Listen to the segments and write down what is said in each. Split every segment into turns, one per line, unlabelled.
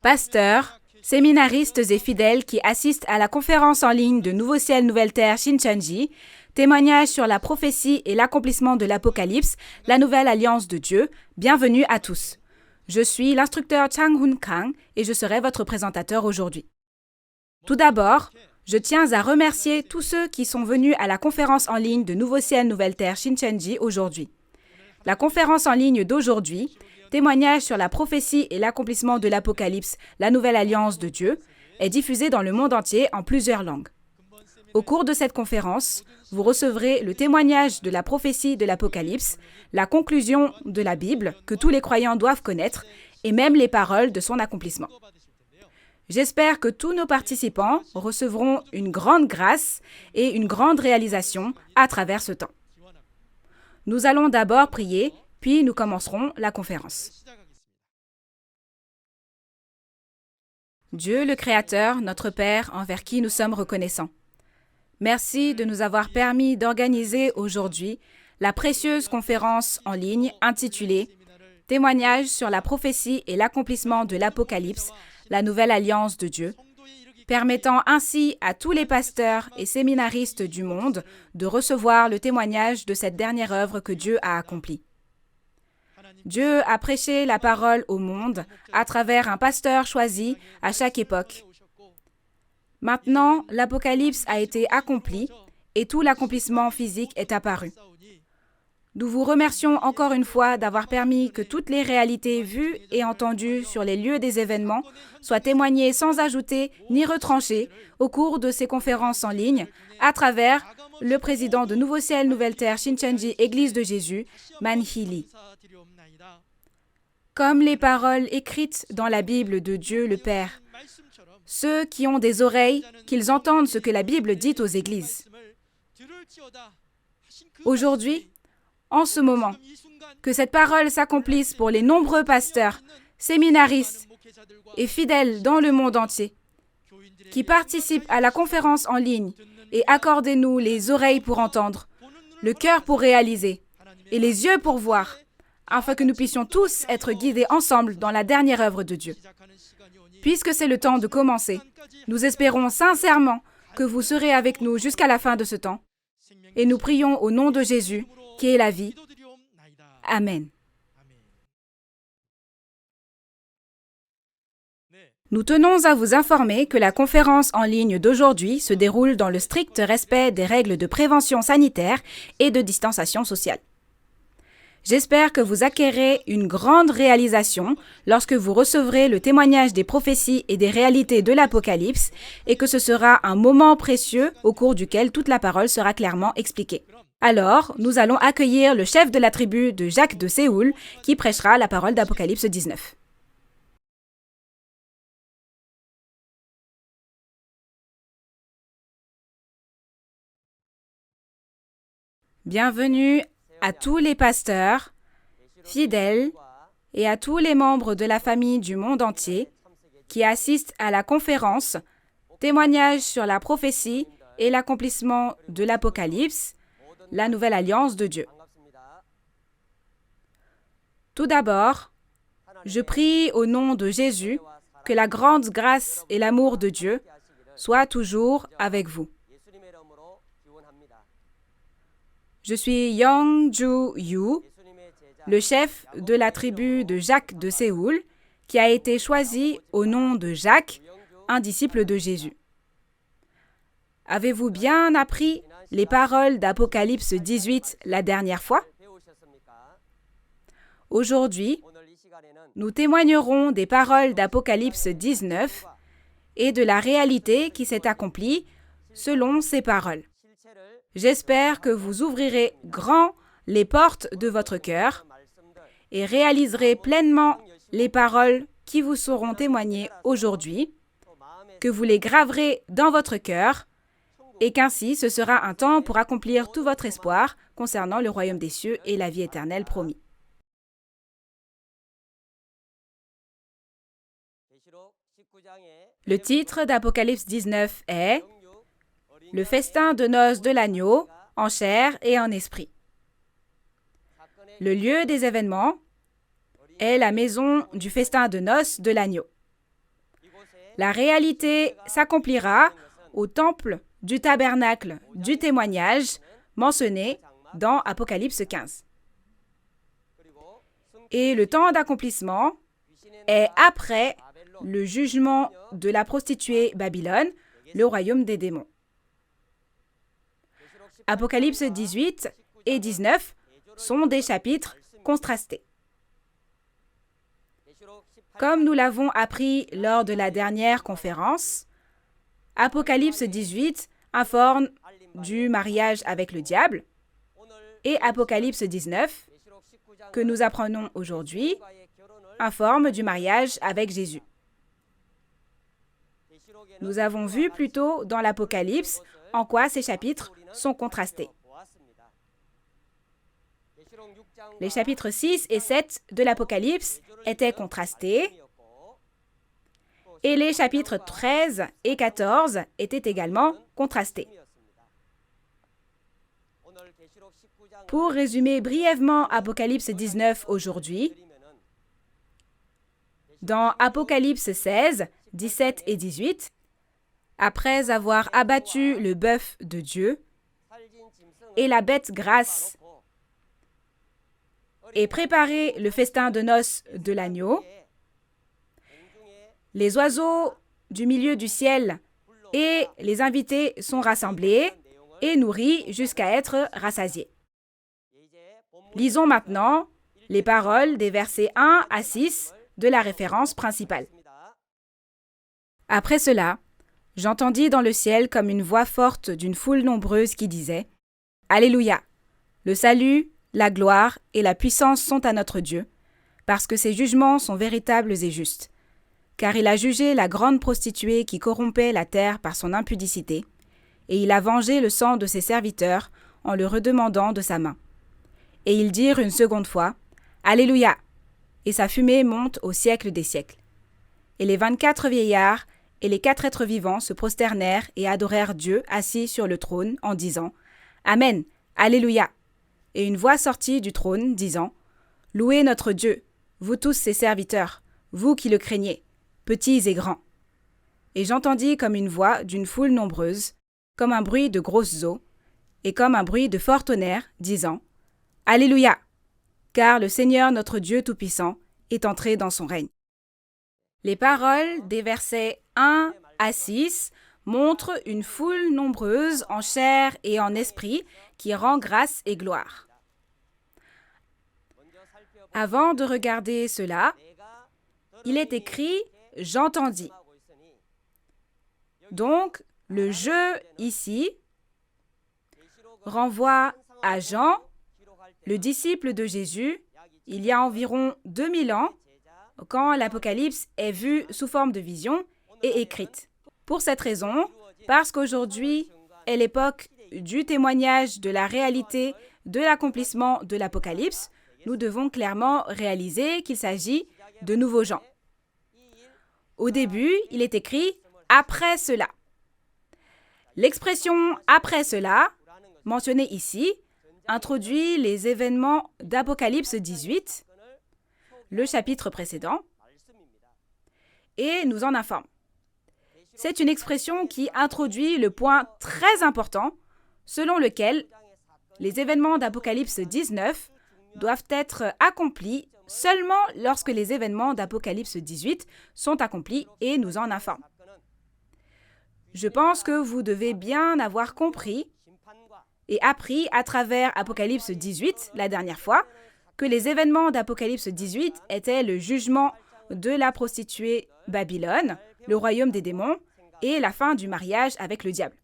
Pasteurs, séminaristes et fidèles qui assistent à la conférence en ligne de Nouveau Ciel, Nouvelle Terre Shincheonji, témoignage sur la prophétie et l'accomplissement de l'Apocalypse, la nouvelle alliance de Dieu, bienvenue à tous. Je suis l'instructeur Chang Hoon Kang et je serai votre présentateur aujourd'hui. Tout d'abord, je tiens à remercier tous ceux qui sont venus à la conférence en ligne de Nouveau Ciel, Nouvelle Terre Shincheonji aujourd'hui. La conférence en ligne d'aujourd'hui, témoignage sur la prophétie et l'accomplissement de l'Apocalypse, la nouvelle alliance de Dieu, est diffusée dans le monde entier en plusieurs langues. Au cours de cette conférence, vous recevrez le témoignage de la prophétie de l'Apocalypse, la conclusion de la Bible que tous les croyants doivent connaître et même les paroles de son accomplissement. J'espère que tous nos participants recevront une grande grâce et une grande réalisation à travers ce temps. Nous allons d'abord prier, puis nous commencerons la conférence. Dieu le Créateur, notre Père, envers qui nous sommes reconnaissants. Merci de nous avoir permis d'organiser aujourd'hui la précieuse conférence en ligne intitulée « Témoignage sur la prophétie et l'accomplissement de l'Apocalypse, la nouvelle alliance de Dieu », permettant ainsi à tous les pasteurs et séminaristes du monde de recevoir le témoignage de cette dernière œuvre que Dieu a accomplie. Dieu a prêché la parole au monde à travers un pasteur choisi à chaque époque. Maintenant, l'Apocalypse a été accompli et tout l'accomplissement physique est apparu. Nous vous remercions encore une fois d'avoir permis que toutes les réalités vues et entendues sur les lieux des événements soient témoignées sans ajouter ni retrancher au cours de ces conférences en ligne à travers le président de Nouveau Ciel, Nouvelle Terre Shincheonji Église de Jésus, Man Hee-lee. Comme les paroles écrites dans la Bible de Dieu le Père, ceux qui ont des oreilles, qu'ils entendent ce que la Bible dit aux églises. Aujourd'hui, en ce moment, que cette parole s'accomplisse pour les nombreux pasteurs, séminaristes et fidèles dans le monde entier, qui participent à la conférence en ligne, et accordez-nous les oreilles pour entendre, le cœur pour réaliser et les yeux pour voir, afin que nous puissions tous être guidés ensemble dans la dernière œuvre de Dieu. Puisque c'est le temps de commencer, nous espérons sincèrement que vous serez avec nous jusqu'à la fin de ce temps, et nous prions au nom de Jésus, qui est la vie. Amen. Nous tenons à vous informer que la conférence en ligne d'aujourd'hui se déroule dans le strict respect des règles de prévention sanitaire et de distanciation sociale. J'espère que vous acquérez une grande réalisation lorsque vous recevrez le témoignage des prophéties et des réalités de l'Apocalypse et que ce sera un moment précieux au cours duquel toute la parole sera clairement expliquée. Alors, nous allons accueillir le chef de la tribu de Jacques de Séoul qui prêchera la parole d'Apocalypse 19. Bienvenue à tous les pasteurs, fidèles et à tous les membres de la famille du monde entier qui assistent à la conférence Témoignage sur la prophétie et l'accomplissement de l'Apocalypse, la nouvelle alliance de Dieu. Tout d'abord, je prie au nom de Jésus que la grande grâce et l'amour de Dieu soient toujours avec vous. Je suis Young-Ju Yu, le chef de la tribu de Jacques de Séoul, qui a été choisi au nom de Jacques, un disciple de Jésus. Avez-vous bien appris les paroles d'Apocalypse 18 la dernière fois? Aujourd'hui, nous témoignerons des paroles d'Apocalypse 19 et de la réalité qui s'est accomplie selon ces paroles. J'espère que vous ouvrirez grand les portes de votre cœur et réaliserez pleinement les paroles qui vous seront témoignées aujourd'hui, que vous les graverez dans votre cœur et qu'ainsi ce sera un temps pour accomplir tout votre espoir concernant le royaume des cieux et la vie éternelle promis. Le titre d'Apocalypse 19 est « Le festin de noces de l'agneau en chair et en esprit ». Le lieu des événements est la maison du festin de noces de l'agneau. La réalité s'accomplira au temple du tabernacle du témoignage mentionné dans Apocalypse 15. Et le temps d'accomplissement est après le jugement de la prostituée Babylone, le royaume des démons. Apocalypse 18 et 19 sont des chapitres contrastés. Comme nous l'avons appris lors de la dernière conférence, Apocalypse 18 informe du mariage avec le diable et Apocalypse 19, que nous apprenons aujourd'hui, informe du mariage avec Jésus. Nous avons vu plus tôt dans l'Apocalypse en quoi ces chapitres sont contrastés. Les chapitres 6 et 7 de l'Apocalypse étaient contrastés et les chapitres 13 et 14 étaient également contrastés. Pour résumer brièvement Apocalypse 19 aujourd'hui, dans Apocalypse 16, 17 et 18, après avoir abattu le bœuf de Dieu et la bête grasse et préparé le festin de noces de l'agneau, les oiseaux du milieu du ciel et les invités sont rassemblés et nourris jusqu'à être rassasiés. Lisons maintenant les paroles des versets 1 à 6 de la référence principale. Après cela, j'entendis dans le ciel comme une voix forte d'une foule nombreuse qui disait « Alléluia! Le salut, la gloire et la puissance sont à notre Dieu, parce que ses jugements sont véritables et justes. Car il a jugé la grande prostituée qui corrompait la terre par son impudicité, et il a vengé le sang de ses serviteurs en le redemandant de sa main. Et ils dirent une seconde fois « Alléluia !» Et sa fumée monte au siècle des siècles. Et les 24 vieillards et les 4 êtres vivants se prosternèrent et adorèrent Dieu assis sur le trône en disant « Amen, Alléluia !» Et une voix sortit du trône disant « Louez notre Dieu, vous tous ses serviteurs, vous qui le craignez, petits et grands. » Et j'entendis comme une voix d'une foule nombreuse, comme un bruit de grosses eaux, et comme un bruit de fort tonnerre, disant « Alléluia ! Car le Seigneur notre Dieu Tout-Puissant est entré dans son règne. » Les paroles des versets 1 à 6 montrent une foule nombreuse en chair et en esprit qui rend grâce et gloire. Avant de regarder cela, il est écrit « J'entendis ». Donc, le « je » ici renvoie à Jean, le disciple de Jésus, il y a environ 2000 ans, quand l'Apocalypse est vue sous forme de vision et écrite. Pour cette raison, parce qu'aujourd'hui est l'époque du témoignage de la réalité de l'accomplissement de l'Apocalypse, nous devons clairement réaliser qu'il s'agit de nouveaux gens. Au début, il est écrit « après cela ». L'expression « après cela », mentionnée ici, introduit les événements d'Apocalypse 18, le chapitre précédent, et nous en informe. C'est une expression qui introduit le point très important selon lequel les événements d'Apocalypse 19 doivent être accomplis seulement lorsque les événements d'Apocalypse 18 sont accomplis et nous en informe. Je pense que vous devez bien avoir compris et appris à travers Apocalypse 18, la dernière fois, que les événements d'Apocalypse 18 étaient le jugement de la prostituée Babylone, le royaume des démons, et la fin du mariage avec le diable.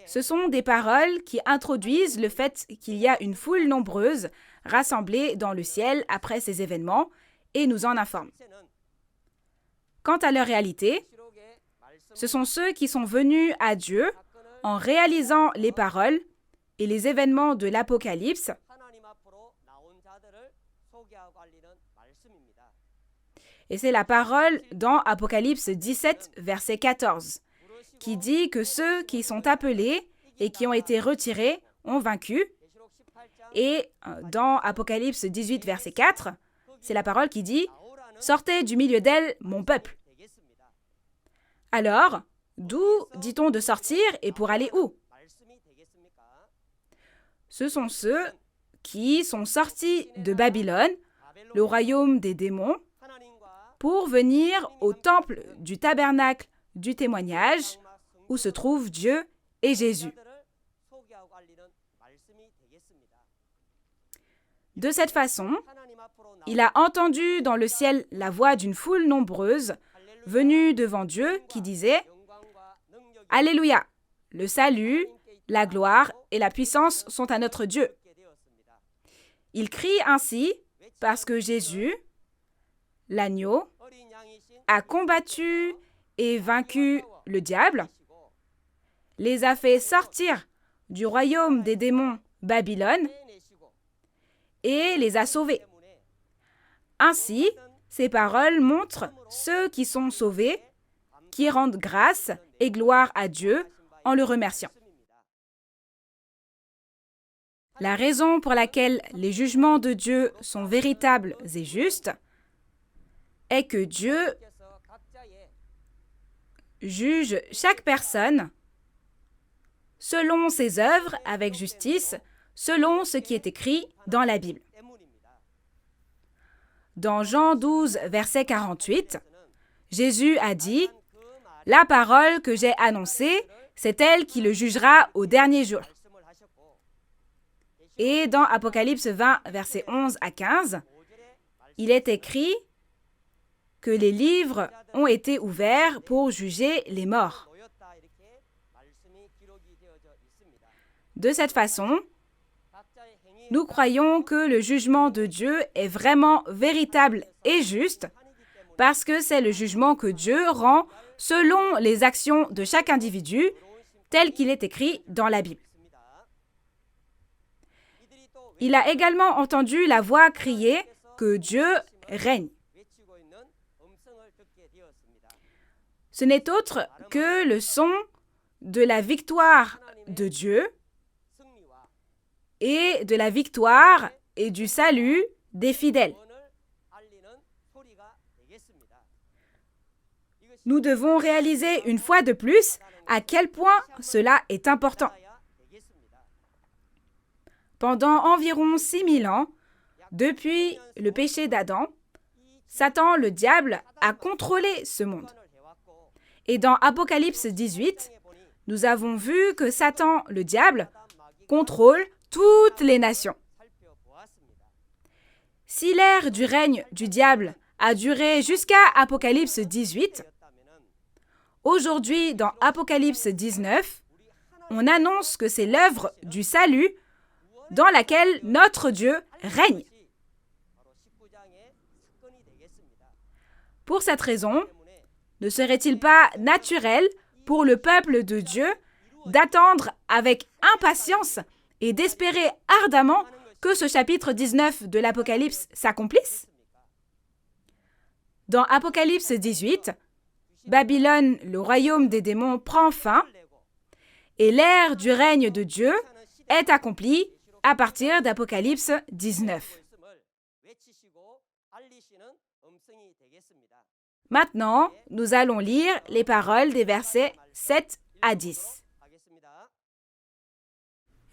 Ce sont des paroles qui introduisent le fait qu'il y a une foule nombreuse rassemblée dans le ciel après ces événements et nous en informent. Quant à leur réalité, ce sont ceux qui sont venus à Dieu en réalisant les paroles et les événements de l'Apocalypse et c'est la parole dans Apocalypse 17, verset 14, qui dit que ceux qui sont appelés et qui ont été retirés ont vaincu. Et dans Apocalypse 18, verset 4, c'est la parole qui dit « Sortez du milieu d'elle, mon peuple ». Alors, d'où dit-on de sortir et pour aller où? Ce sont ceux qui sont sortis de Babylone, le royaume des démons, pour venir au temple du tabernacle du témoignage où se trouvent Dieu et Jésus. De cette façon, il a entendu dans le ciel la voix d'une foule nombreuse venue devant Dieu qui disait « Alléluia, le salut, la gloire et la puissance sont à notre Dieu. » Il crie ainsi parce que Jésus, l'agneau, a combattu et vaincu le diable, les a fait sortir du royaume des démons Babylone et les a sauvés. Ainsi, ces paroles montrent ceux qui sont sauvés, qui rendent grâce et gloire à Dieu en le remerciant. La raison pour laquelle les jugements de Dieu sont véritables et justes est que Dieu juge chaque personne selon ses œuvres avec justice, selon ce qui est écrit dans la Bible. Dans Jean 12, verset 48, Jésus a dit « La parole que j'ai annoncée, c'est elle qui le jugera au dernier jour. » Et dans Apocalypse 20, verset 11 à 15, il est écrit que les livres ont été ouverts pour juger les morts. De cette façon, nous croyons que le jugement de Dieu est vraiment véritable et juste parce que c'est le jugement que Dieu rend selon les actions de chaque individu tel qu'il est écrit dans la Bible. Il a également entendu la voix crier que Dieu règne. Ce n'est autre que le son de la victoire de Dieu et de la victoire et du salut des fidèles. Nous devons réaliser une fois de plus à quel point cela est important. Pendant environ 6000 ans, depuis le péché d'Adam, Satan, le diable, a contrôlé ce monde. Et dans Apocalypse 18, nous avons vu que Satan, le diable, contrôle toutes les nations. Si l'ère du règne du diable a duré jusqu'à Apocalypse 18, aujourd'hui, dans Apocalypse 19, on annonce que c'est l'œuvre du salut dans laquelle notre Dieu règne. Pour cette raison, ne serait-il pas naturel pour le peuple de Dieu d'attendre avec impatience et d'espérer ardemment que ce chapitre 19 de l'Apocalypse s'accomplisse? Dans Apocalypse 18, Babylone, le royaume des démons, prend fin et l'ère du règne de Dieu est accomplie à partir d'Apocalypse 19. Maintenant, nous allons lire les paroles des versets 7 à 10.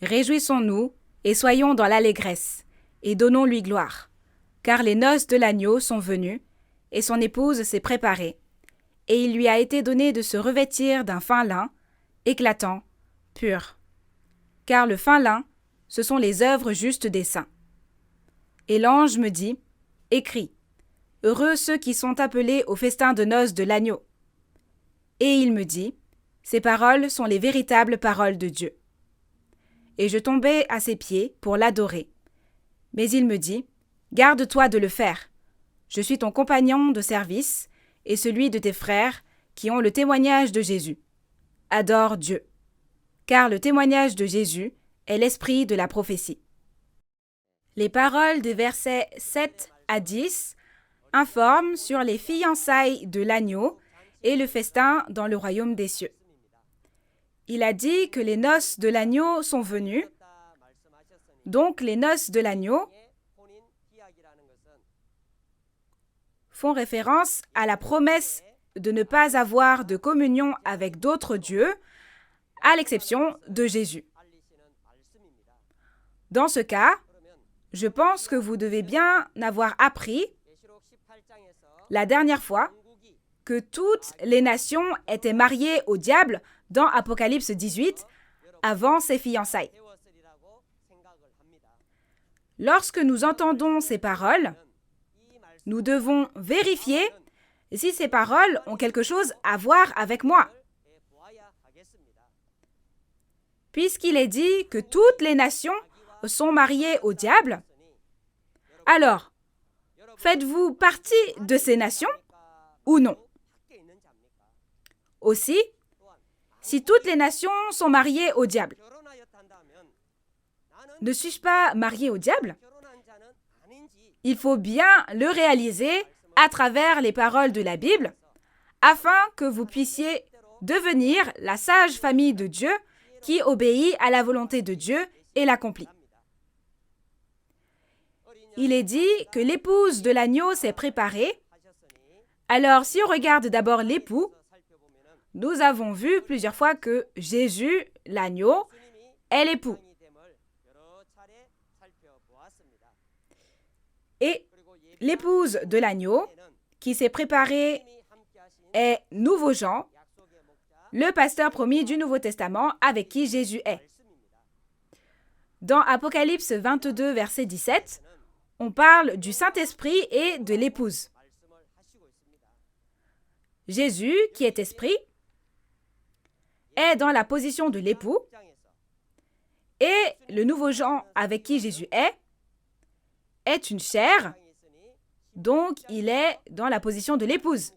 Réjouissons-nous et soyons dans l'allégresse, et donnons-lui gloire, car les noces de l'agneau sont venues, et son épouse s'est préparée, et il lui a été donné de se revêtir d'un fin lin, éclatant, pur. Car le fin lin, ce sont les œuvres justes des saints. Et l'ange me dit, « Écris, heureux ceux qui sont appelés au festin de noces de l'agneau. » Et il me dit, « Ces paroles sont les véritables paroles de Dieu. » Et je tombai à ses pieds pour l'adorer. Mais il me dit, « Garde-toi de le faire. Je suis ton compagnon de service et celui de tes frères qui ont le témoignage de Jésus. Adore Dieu. Car le témoignage de Jésus est l'esprit de la prophétie. » Les paroles des versets 7 à 10 informent sur les fiançailles de l'agneau et le festin dans le royaume des cieux. Il a dit que les noces de l'agneau sont venues, donc les noces de l'agneau font référence à la promesse de ne pas avoir de communion avec d'autres dieux, à l'exception de Jésus. Dans ce cas, je pense que vous devez bien avoir appris la dernière fois que toutes les nations étaient mariées au diable dans Apocalypse 18 avant ses fiançailles. Lorsque nous entendons ces paroles, nous devons vérifier si ces paroles ont quelque chose à voir avec moi. Puisqu'il est dit que toutes les nations sont mariées au diable, alors, faites-vous partie de ces nations ou non? Aussi, si toutes les nations sont mariées au diable, ne suis-je pas marié au diable? Il faut bien le réaliser à travers les paroles de la Bible, afin que vous puissiez devenir la sage famille de Dieu qui obéit à la volonté de Dieu et l'accomplit. Il est dit que l'épouse de l'agneau s'est préparée. Alors, si on regarde d'abord l'époux, nous avons vu plusieurs fois que Jésus, l'agneau, est l'époux. Et l'épouse de l'agneau, qui s'est préparée, est Nouveau Jean, le pasteur promis du Nouveau Testament avec qui Jésus est. Dans Apocalypse 22, verset 17, on parle du Saint-Esprit et de l'épouse. Jésus, qui est esprit, est dans la position de l'époux et le Nouveau Jean avec qui Jésus est une chair, donc il est dans la position de l'épouse.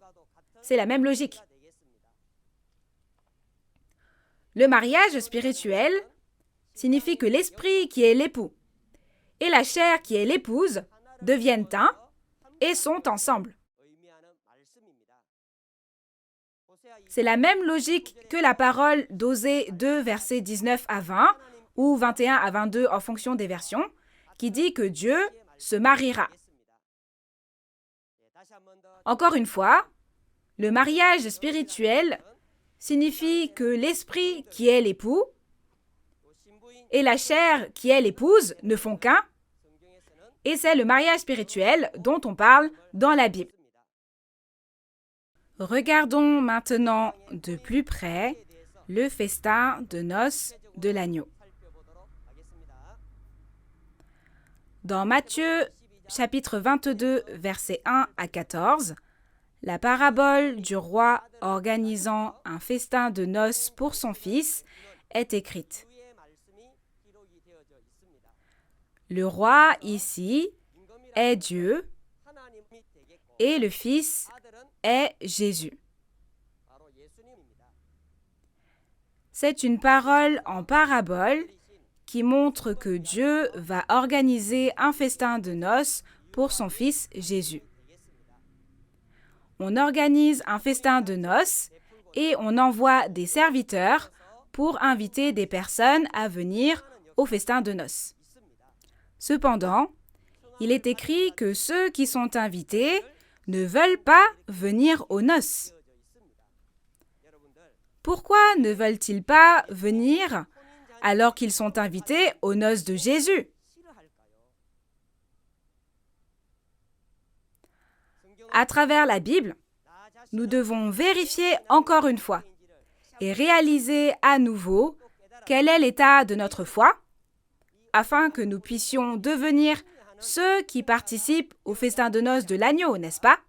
C'est la même logique. Le mariage spirituel signifie que l'esprit qui est l'époux et la chair qui est l'épouse deviennent un et sont ensemble. C'est la même logique que la parole d'Osée 2, versets 19 à 20 ou 21 à 22 en fonction des versions, qui dit que Dieu se mariera. Encore une fois, le mariage spirituel signifie que l'esprit qui est l'époux et la chair qui est l'épouse ne font qu'un, et c'est le mariage spirituel dont on parle dans la Bible. Regardons maintenant de plus près le festin de noces de l'agneau. Dans Matthieu, chapitre 22, versets 1 à 14, la parabole du roi organisant un festin de noces pour son fils est écrite. Le roi ici est Dieu et le fils est Jésus. C'est une parole en parabole qui montre que Dieu va organiser un festin de noces pour son fils Jésus. On organise un festin de noces et on envoie des serviteurs pour inviter des personnes à venir au festin de noces. Cependant, il est écrit que ceux qui sont invités ne veulent pas venir aux noces. Pourquoi ne veulent-ils pas venir alors qu'ils sont invités aux noces de Jésus? À travers la Bible, nous devons vérifier encore une fois et réaliser à nouveau quel est l'état de notre foi, afin que nous puissions devenir ceux qui participent au festin de noces de l'agneau, n'est-ce pas?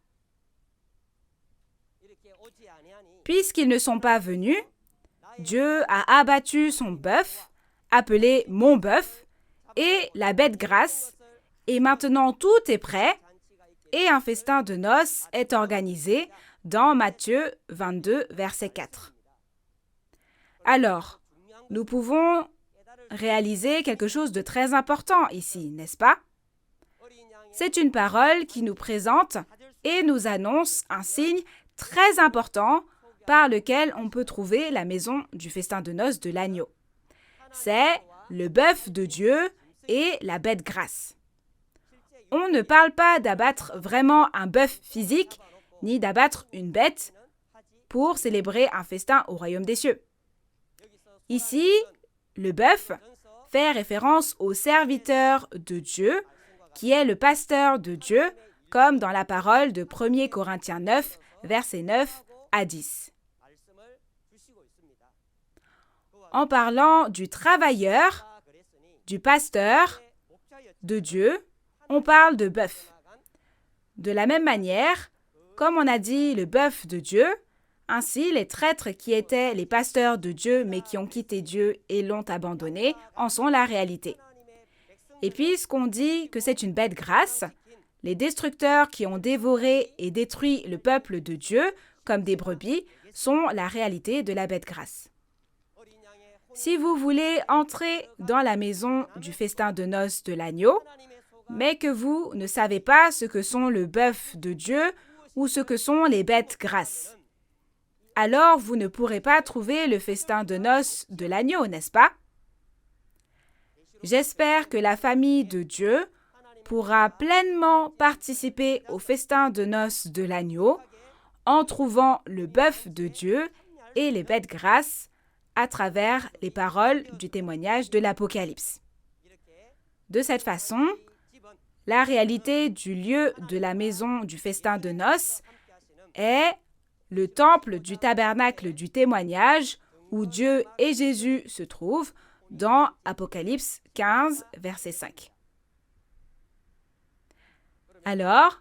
Puisqu'ils ne sont pas venus, Dieu a abattu son bœuf, appelé mon bœuf, et la bête grasse, et maintenant tout est prêt, et un festin de noces est organisé dans Matthieu 22, verset 4. Alors, nous pouvons réaliser quelque chose de très important ici, n'est-ce pas? C'est une parole qui nous présente et nous annonce un signe très important par lequel on peut trouver la maison du festin de noces de l'agneau. C'est le bœuf de Dieu et la bête grasse. On ne parle pas d'abattre vraiment un bœuf physique, ni d'abattre une bête, pour célébrer un festin au royaume des cieux. Ici, le bœuf fait référence au serviteur de Dieu, qui est le pasteur de Dieu, comme dans la parole de 1 Corinthiens 9, versets 9 à 10. En parlant du travailleur, du pasteur de Dieu, on parle de bœuf. De la même manière, comme on a dit le bœuf de Dieu, ainsi les traîtres qui étaient les pasteurs de Dieu mais qui ont quitté Dieu et l'ont abandonné en sont la réalité. Et puisqu'on dit que c'est une bête grasse, les destructeurs qui ont dévoré et détruit le peuple de Dieu comme des brebis sont la réalité de la bête grasse. Si vous voulez entrer dans la maison du festin de noces de l'agneau, mais que vous ne savez pas ce que sont le bœuf de Dieu ou ce que sont les bêtes grasses, alors vous ne pourrez pas trouver le festin de noces de l'agneau, n'est-ce pas? J'espère que la famille de Dieu pourra pleinement participer au festin de noces de l'agneau en trouvant le bœuf de Dieu et les bêtes grasses à travers les paroles du témoignage de l'Apocalypse. De cette façon, la réalité du lieu de la maison du festin de noces est le temple du tabernacle du témoignage où Dieu et Jésus se trouvent dans Apocalypse 15, verset 5. Alors,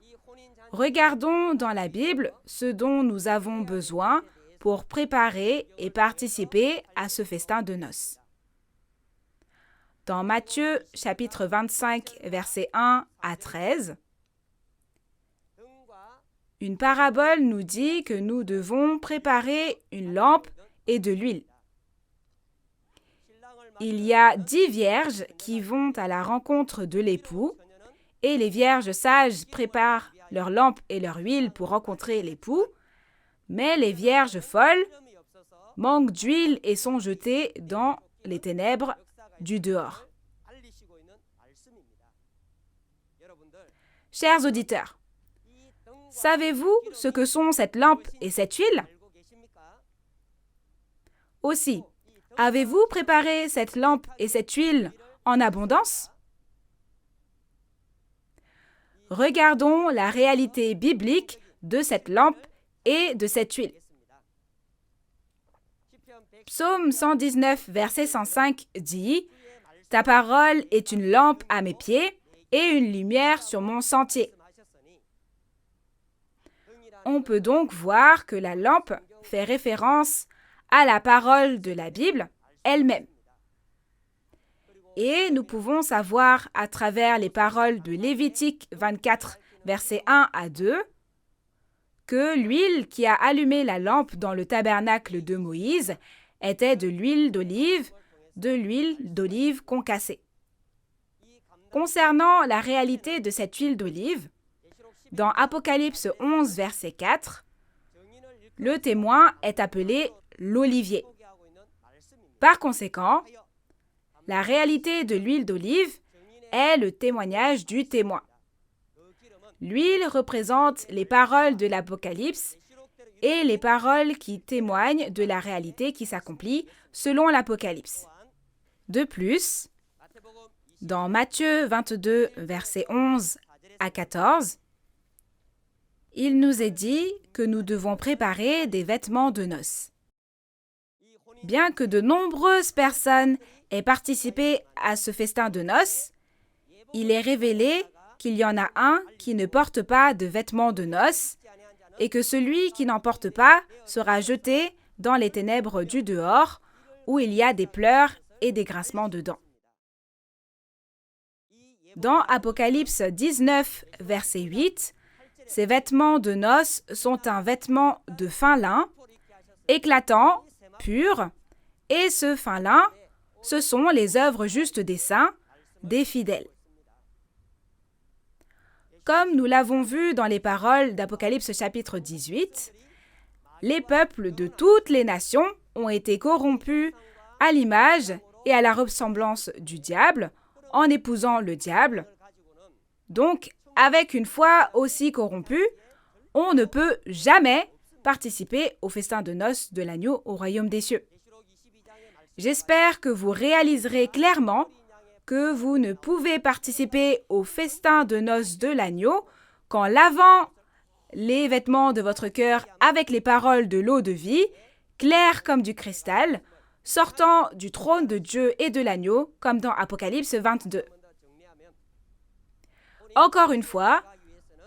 regardons dans la Bible ce dont nous avons besoin pour préparer et participer à ce festin de noces. Dans Matthieu chapitre 25, versets 1 à 13, une parabole nous dit que nous devons préparer une lampe et de l'huile. Il y a 10 vierges qui vont à la rencontre de l'époux, et les vierges sages préparent leur lampe et leur huile pour rencontrer l'époux, mais les vierges folles manquent d'huile et sont jetées dans les ténèbres du dehors. Chers auditeurs, savez-vous ce que sont cette lampe et cette huile? Aussi, avez-vous préparé cette lampe et cette huile en abondance? Regardons la réalité biblique de cette lampe et de cette huile. Psaume 119, verset 105 dit « Ta parole est une lampe à mes pieds et une lumière sur mon sentier. » On peut donc voir que la lampe fait référence à la parole de la Bible elle-même. Et nous pouvons savoir à travers les paroles de Lévitique 24, versets 1 à 2, que l'huile qui a allumé la lampe dans le tabernacle de Moïse était de l'huile d'olive concassée. Concernant la réalité de cette huile d'olive, dans Apocalypse 11, verset 4, le témoin est appelé l'olivier. Par conséquent, la réalité de l'huile d'olive est le témoignage du témoin. L'huile représente les paroles de l'Apocalypse et les paroles qui témoignent de la réalité qui s'accomplit selon l'Apocalypse. De plus, dans Matthieu 22, versets 11 à 14, il nous est dit que nous devons préparer des vêtements de noces. Bien que de nombreuses personnes aient participé à ce festin de noces, il est révélé qu'il y en a un qui ne porte pas de vêtements de noces et que celui qui n'en porte pas sera jeté dans les ténèbres du dehors où il y a des pleurs et des grincements de dents. Dans Apocalypse 19, verset 8, ces vêtements de noces sont un vêtement de fin lin, éclatant, pur, et ce fin lin, ce sont les œuvres justes des saints, des fidèles. Comme nous l'avons vu dans les paroles d'Apocalypse chapitre 18, les peuples de toutes les nations ont été corrompus à l'image et à la ressemblance du diable, en épousant le diable. Donc, avec une foi aussi corrompue, on ne peut jamais participer au festin de noces de l'agneau au royaume des cieux. J'espère que vous réaliserez clairement que vous ne pouvez participer au festin de noces de l'agneau qu'en lavant les vêtements de votre cœur avec les paroles de l'eau de vie, claires comme du cristal, sortant du trône de Dieu et de l'agneau, comme dans Apocalypse 22. Encore une fois,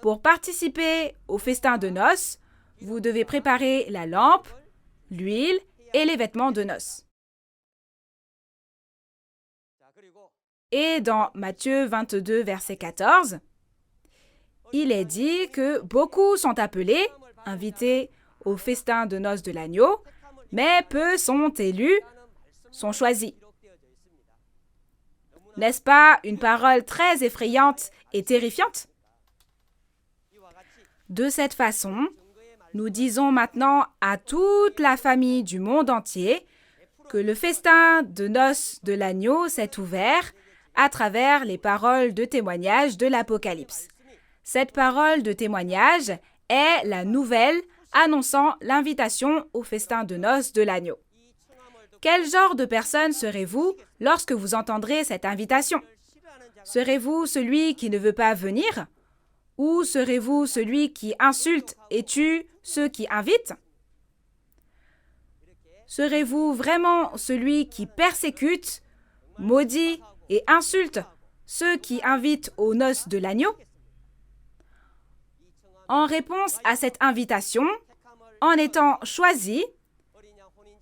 pour participer au festin de noces, vous devez préparer la lampe, l'huile et les vêtements de noces. Et dans Matthieu 22, verset 14, il est dit que beaucoup sont appelés, invités au festin de noces de l'agneau, mais peu sont élus, sont choisis. N'est-ce pas une parole très effrayante et terrifiante? De cette façon, nous disons maintenant à toute la famille du monde entier que le festin de noces de l'agneau s'est ouvert à travers les paroles de témoignage de l'Apocalypse. Cette parole de témoignage est la nouvelle annonçant l'invitation au festin de noces de l'agneau. Quel genre de personne serez-vous lorsque vous entendrez cette invitation? Serez-vous celui qui ne veut pas venir? Ou serez-vous celui qui insulte et tue ceux qui invitent? Serez-vous vraiment celui qui persécute, maudit et insulte ceux qui invitent aux noces de l'agneau? En réponse à cette invitation, en étant choisi,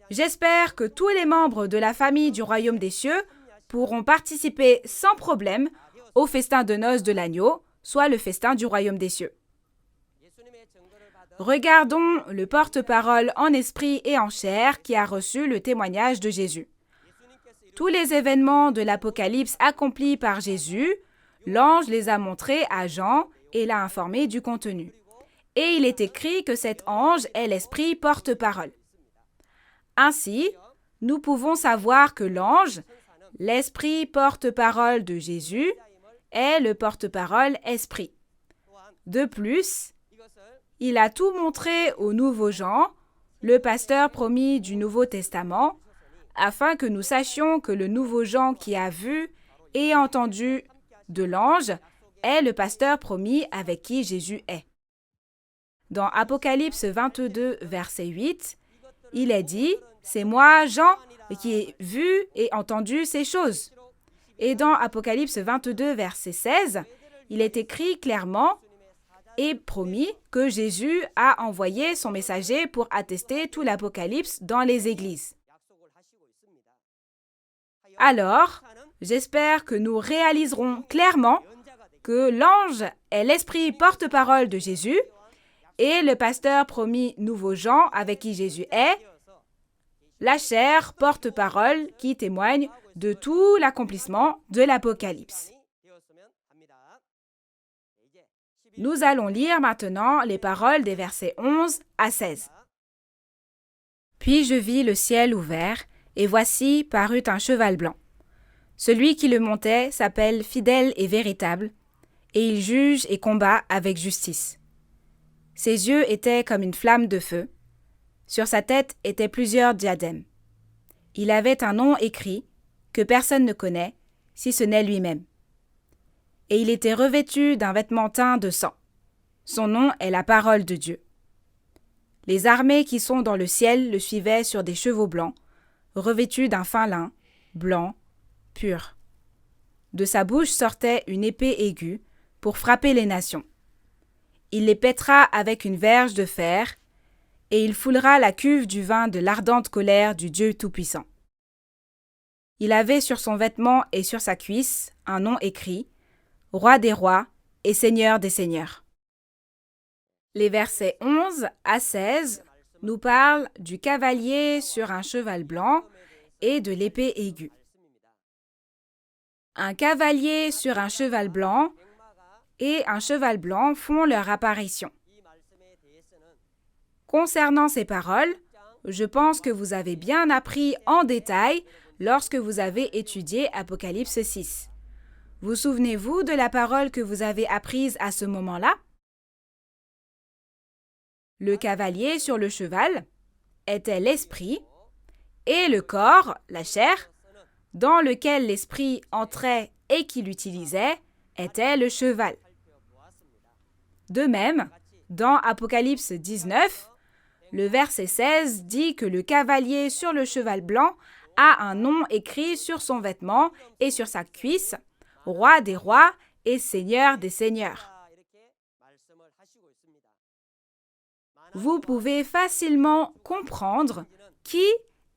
j'espère que tous les membres de la famille du royaume des cieux pourront participer sans problème au festin de noces de l'agneau, soit le festin du royaume des cieux. Regardons le porte-parole en esprit et en chair qui a reçu le témoignage de Jésus. Tous les événements de l'Apocalypse accomplis par Jésus, l'ange les a montrés à Jean et l'a informé du contenu. Et il est écrit que cet ange est l'esprit porte-parole. Ainsi, nous pouvons savoir que l'ange, l'esprit porte-parole de Jésus, est le porte-parole esprit. De plus, il a tout montré au nouveau Jean, le pasteur promis du Nouveau Testament, afin que nous sachions que le nouveau Jean qui a vu et entendu de l'ange est le pasteur promis avec qui Jésus est. Dans Apocalypse 22, verset 8, il est dit « C'est moi, Jean, qui ai vu et entendu ces choses ». Et dans Apocalypse 22, verset 16, il est écrit clairement et promis que Jésus a envoyé son messager pour attester tout l'Apocalypse dans les églises. Alors, j'espère que nous réaliserons clairement que l'ange est l'esprit porte-parole de Jésus et le pasteur promis nouveau Jean avec qui Jésus est, la chair porte-parole qui témoigne de tout l'accomplissement de l'Apocalypse. Nous allons lire maintenant les paroles des versets 11 à 16. Puis je vis le ciel ouvert, et voici parut un cheval blanc. Celui qui le montait s'appelle Fidèle et Véritable, et il juge et combat avec justice. Ses yeux étaient comme une flamme de feu. Sur sa tête étaient plusieurs diadèmes. Il avait un nom écrit que personne ne connaît, si ce n'est lui-même. Et il était revêtu d'un vêtement teint de sang. Son nom est la parole de Dieu. Les armées qui sont dans le ciel le suivaient sur des chevaux blancs, revêtus d'un fin lin, blanc, pur. De sa bouche sortait une épée aiguë pour frapper les nations. Il les pètera avec une verge de fer, et il foulera la cuve du vin de l'ardente colère du Dieu Tout-Puissant. Il avait sur son vêtement et sur sa cuisse un nom écrit, Roi des rois et Seigneur des seigneurs. Les versets 11 à 16 nous parlent du cavalier sur un cheval blanc et de l'épée aiguë. Un cavalier sur un cheval blanc et un cheval blanc font leur apparition. Concernant ces paroles, je pense que vous avez bien appris en détail lorsque vous avez étudié Apocalypse 6. Vous souvenez-vous de la parole que vous avez apprise à ce moment-là? le cavalier sur le cheval, était l'esprit, et le corps, la chair, dans lequel l'esprit entrait et qu'il utilisait, était le cheval. De même, dans Apocalypse 19, le verset 16 dit que le cavalier sur le cheval blanc a un nom écrit sur son vêtement et sur sa cuisse, roi des rois et seigneur des seigneurs. Vous pouvez facilement comprendre qui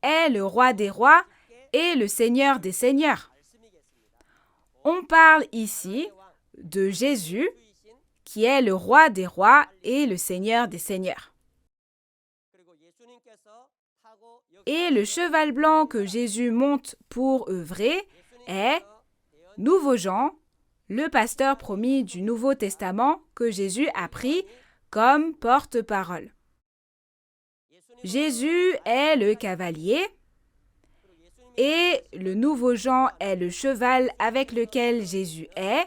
est le roi des rois et le seigneur des seigneurs. On parle ici de Jésus, qui est le roi des rois et le seigneur des seigneurs. Et le cheval blanc que Jésus monte pour œuvrer est Nouveau Jean, le pasteur promis du Nouveau Testament que Jésus a pris comme porte-parole. Jésus est le cavalier et le Nouveau Jean est le cheval avec lequel Jésus est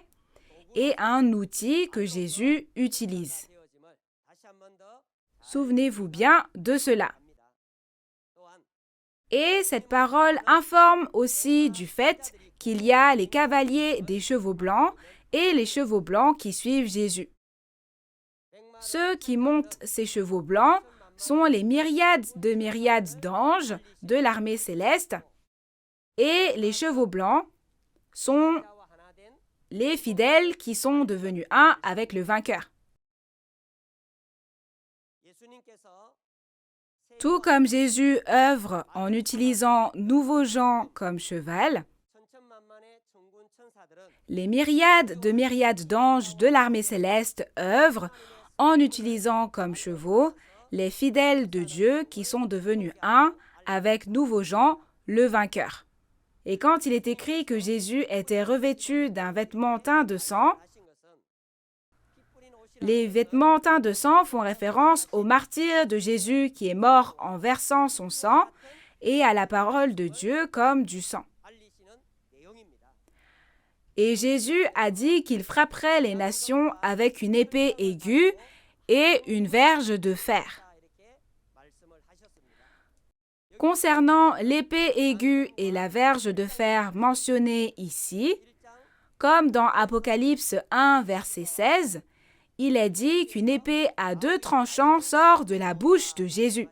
et un outil que Jésus utilise. Souvenez-vous bien de cela. Et cette parole informe aussi du fait qu'il y a les cavaliers des chevaux blancs et les chevaux blancs qui suivent Jésus. Ceux qui montent ces chevaux blancs sont les myriades d'anges de l'armée céleste et les chevaux blancs sont les fidèles qui sont devenus un avec le vainqueur. Tout comme Jésus œuvre en utilisant Nouveau Jean comme cheval, les myriades d'anges de l'armée céleste œuvrent en utilisant comme chevaux les fidèles de Dieu qui sont devenus un avec Nouveau Jean, le vainqueur. Et quand il est écrit que Jésus était revêtu d'un vêtement teint de sang, les vêtements teints de sang font référence au martyre de Jésus qui est mort en versant son sang et à la parole de Dieu comme du sang. Et Jésus a dit qu'il frapperait les nations avec une épée aiguë et une verge de fer. Concernant l'épée aiguë et la verge de fer mentionnées ici, comme dans Apocalypse 1, verset 16, il est dit qu'une épée à 2 tranchants sort de la bouche de Jésus.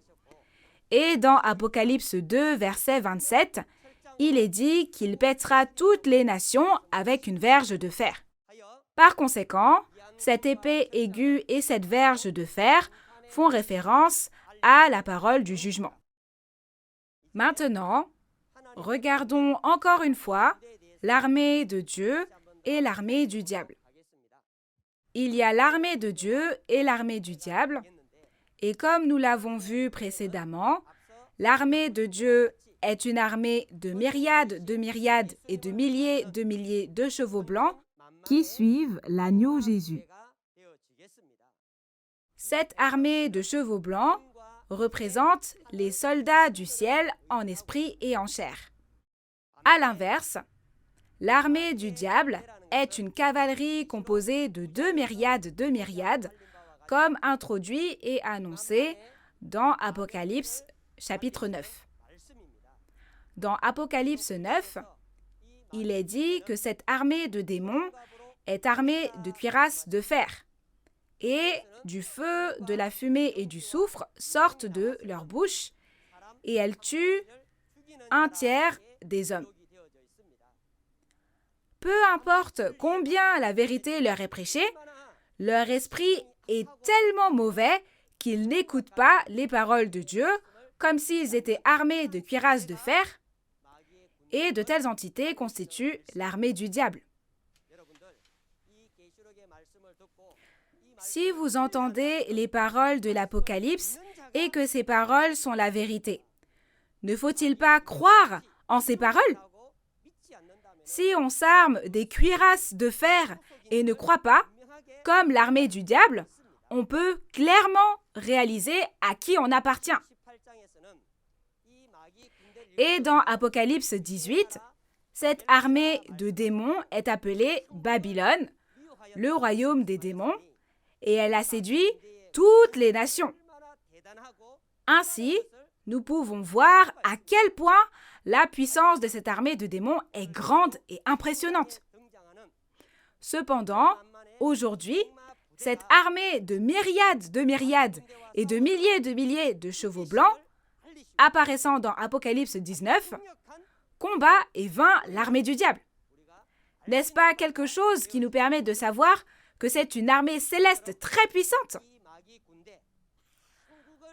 Et dans Apocalypse 2, verset 27, il est dit qu'il pètera toutes les nations avec une verge de fer. Par conséquent, cette épée aiguë et cette verge de fer font référence à la parole du jugement. Maintenant, regardons encore une fois l'armée de Dieu et l'armée du diable. Il y a l'armée de Dieu et l'armée du diable, et comme nous l'avons vu précédemment, l'armée de Dieu est une armée de myriades et de milliers de chevaux blancs qui suivent l'agneau Jésus. Cette armée de chevaux blancs représente les soldats du ciel en esprit et en chair. À l'inverse, l'armée du diable est une cavalerie composée de 2 myriades, comme introduit et annoncé dans Apocalypse chapitre 9. Dans Apocalypse 9, il est dit que cette armée de démons est armée de cuirasses de fer, et du feu, de la fumée et du soufre sortent de leur bouche, et elles tuent 1/3 des hommes. Peu importe combien la vérité leur est prêchée, leur esprit est tellement mauvais qu'ils n'écoutent pas les paroles de Dieu, comme s'ils étaient armés de cuirasses de fer, et de telles entités constituent l'armée du diable. Si vous entendez les paroles de l'Apocalypse et que ces paroles sont la vérité, ne faut-il pas croire en ces paroles? Si on s'arme des cuirasses de fer et ne croit pas, comme l'armée du diable, on peut clairement réaliser à qui on appartient. Et dans Apocalypse 18, cette armée de démons est appelée Babylone, le royaume des démons, et elle a séduit toutes les nations. Ainsi, nous pouvons voir à quel point la puissance de cette armée de démons est grande et impressionnante. Cependant, aujourd'hui, cette armée de myriades et de milliers de chevaux blancs, apparaissant dans Apocalypse 19, combat et vainc l'armée du diable. N'est-ce pas quelque chose qui nous permet de savoir que c'est une armée céleste très puissante?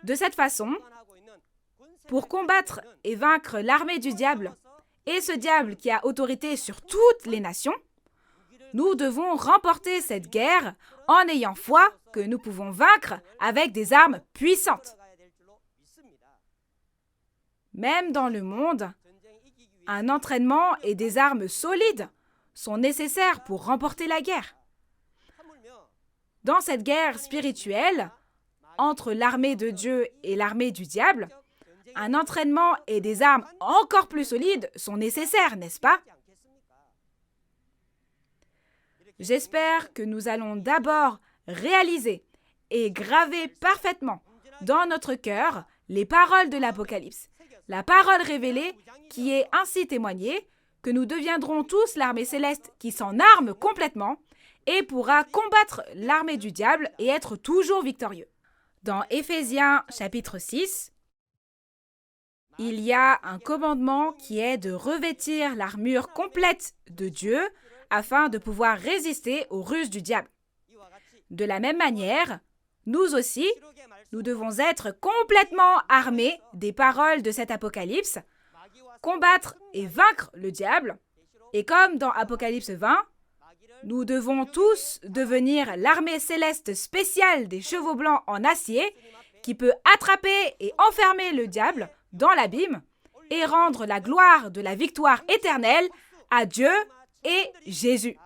De cette façon, pour combattre et vaincre l'armée du diable, et ce diable qui a autorité sur toutes les nations, nous devons remporter cette guerre en ayant foi que nous pouvons vaincre avec des armes puissantes. Même dans le monde, un entraînement et des armes solides sont nécessaires pour remporter la guerre. Dans cette guerre spirituelle, entre l'armée de Dieu et l'armée du diable, un entraînement et des armes encore plus solides sont nécessaires, n'est-ce pas? J'espère que nous allons d'abord réaliser et graver parfaitement dans notre cœur les paroles de l'Apocalypse, la parole révélée qui est ainsi témoignée que nous deviendrons tous l'armée céleste qui s'en arme complètement et pourra combattre l'armée du diable et être toujours victorieux. Dans Éphésiens chapitre 6, il y a un commandement qui est de revêtir l'armure complète de Dieu afin de pouvoir résister aux ruses du diable. De la même manière, nous aussi, nous devons être complètement armés des paroles de cet Apocalypse, combattre et vaincre le diable. Et comme dans Apocalypse 20, nous devons tous devenir l'armée céleste spéciale des chevaux blancs en acier qui peut attraper et enfermer le diable dans l'abîme et rendre la gloire de la victoire éternelle à Dieu et Jésus.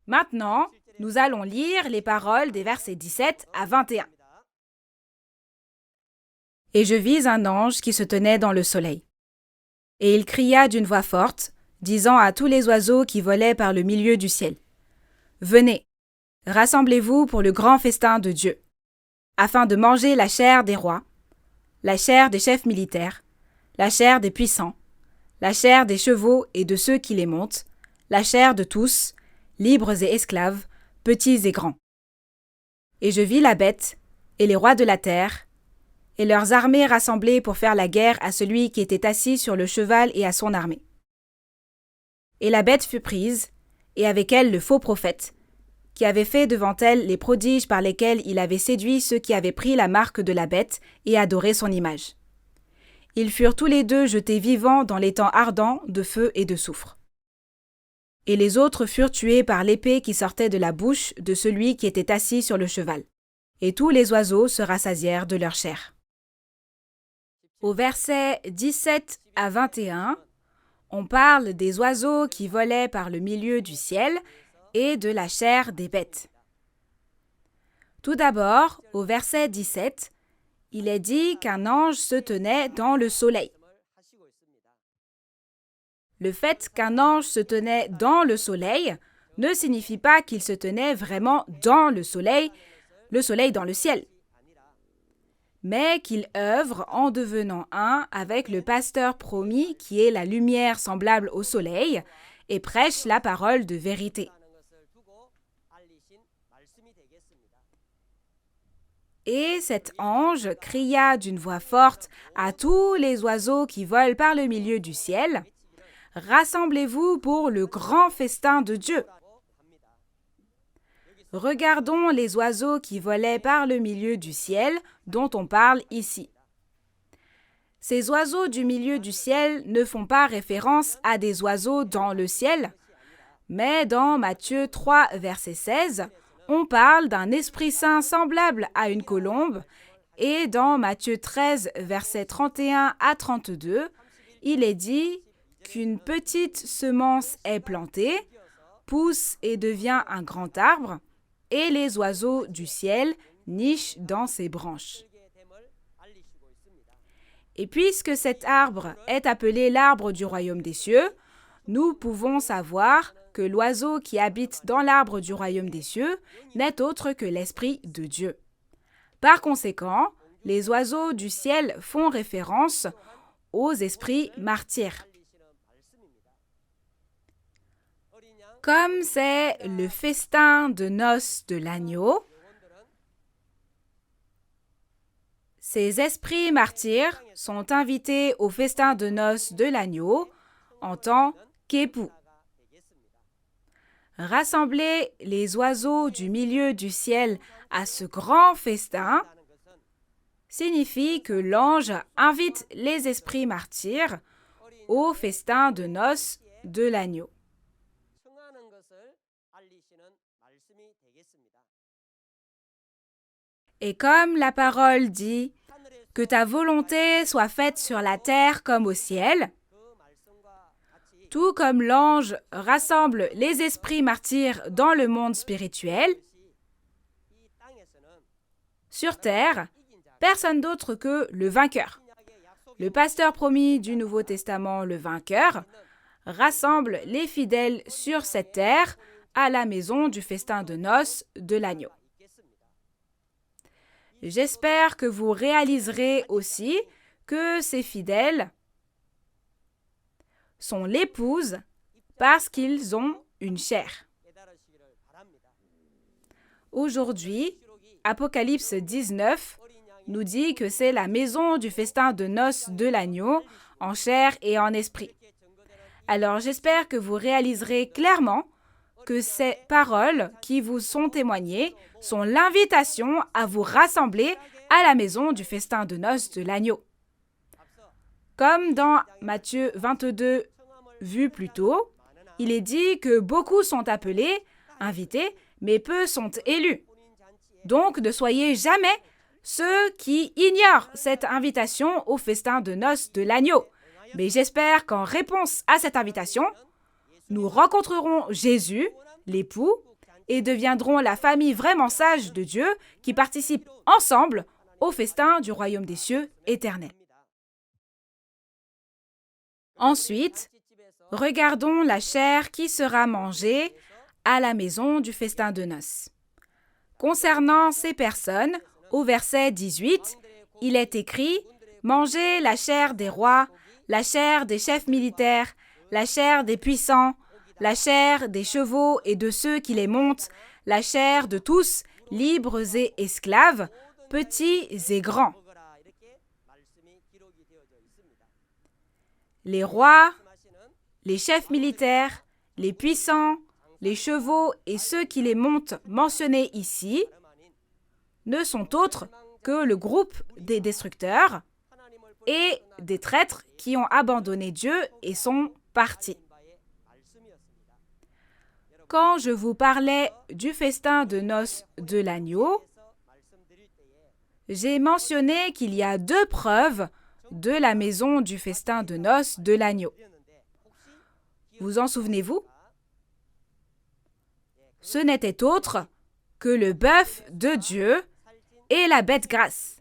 Maintenant, nous allons lire les paroles des versets 17 à 21. « Et je vis un ange qui se tenait dans le soleil. Et il cria d'une voix forte, disant à tous les oiseaux qui volaient par le milieu du ciel, « Venez, rassemblez-vous pour le grand festin de Dieu, afin de manger la chair des rois, la chair des chefs militaires, la chair des puissants, la chair des chevaux et de ceux qui les montent, la chair de tous, libres et esclaves, petits et grands. Et je vis la bête et les rois de la terre, et leurs armées rassemblées pour faire la guerre à celui qui était assis sur le cheval et à son armée. Et la bête fut prise, et avec elle le faux prophète, qui avait fait devant elle les prodiges par lesquels il avait séduit ceux qui avaient pris la marque de la bête et adoré son image. Ils furent tous les deux jetés vivants dans l'étang ardent de feu et de soufre. Et les autres furent tués par l'épée qui sortait de la bouche de celui qui était assis sur le cheval. Et tous les oiseaux se rassasièrent de leur chair. » Au verset 17 à 21, on parle des oiseaux qui volaient par le milieu du ciel et de la chair des bêtes. Tout d'abord, au verset 17, il est dit qu'un ange se tenait dans le soleil. Le fait qu'un ange se tenait dans le soleil ne signifie pas qu'il se tenait vraiment dans le soleil dans le ciel, mais qu'il œuvre en devenant un avec le pasteur promis qui est la lumière semblable au soleil et prêche la parole de vérité. Et cet ange cria d'une voix forte à tous les oiseaux qui volent par le milieu du ciel, « Rassemblez-vous pour le grand festin de Dieu. » Regardons les oiseaux qui volaient par le milieu du ciel dont on parle ici. Ces oiseaux du milieu du ciel ne font pas référence à des oiseaux dans le ciel, mais dans Matthieu 3, verset 16, on parle d'un Esprit Saint semblable à une colombe, et dans Matthieu 13, versets 31 à 32, il est dit qu'une petite semence est plantée, pousse et devient un grand arbre, et les oiseaux du ciel nichent dans ses branches. Et puisque cet arbre est appelé l'arbre du royaume des cieux, nous pouvons savoir que l'oiseau qui habite dans l'arbre du royaume des cieux n'est autre que l'Esprit de Dieu. Par conséquent, les oiseaux du ciel font référence aux esprits martyrs. Comme c'est le festin de noces de l'agneau, ces esprits martyrs sont invités au festin de noces de l'agneau en tant qu'époux. Rassembler les oiseaux du milieu du ciel à ce grand festin signifie que l'ange invite les esprits martyrs au festin de noces de l'agneau. Et comme la parole dit « Que ta volonté soit faite sur la terre comme au ciel », tout comme l'ange rassemble les esprits martyrs dans le monde spirituel, sur terre, personne d'autre que le vainqueur. Le pasteur promis du Nouveau Testament, le vainqueur, rassemble les fidèles sur cette terre à la maison du festin de noces de l'agneau. J'espère que vous réaliserez aussi que ces fidèles sont l'épouse parce qu'ils ont une chair. Aujourd'hui, Apocalypse 19 nous dit que c'est la maison du festin de noces de l'agneau en chair et en esprit. Alors j'espère que vous réaliserez clairement que ces paroles qui vous sont témoignées sont l'invitation à vous rassembler à la maison du festin de noces de l'agneau. Comme dans Matthieu 22, vu plus tôt, il est dit que beaucoup sont appelés, invités, mais peu sont élus. Donc ne soyez jamais ceux qui ignorent cette invitation au festin de noces de l'agneau. Mais j'espère qu'en réponse à cette invitation, nous rencontrerons Jésus, l'époux, et deviendrons la famille vraiment sage de Dieu qui participe ensemble au festin du royaume des cieux éternel. Ensuite, regardons la chair qui sera mangée à la maison du festin de noces. Concernant ces personnes, au verset 18, il est écrit « Mangez la chair des rois, la chair des chefs militaires, la chair des puissants, la chair des chevaux et de ceux qui les montent, la chair de tous, libres et esclaves, petits et grands. » Les rois, les chefs militaires, les puissants, les chevaux et ceux qui les montent mentionnés ici ne sont autres que le groupe des destructeurs et des traîtres qui ont abandonné Dieu et sont partis. Quand je vous parlais du festin de noces de l'agneau, j'ai mentionné qu'il y a 2 preuves de la maison du festin de noces de l'agneau. Vous en souvenez-vous? Ce n'était autre que le bœuf de Dieu et la bête grasse.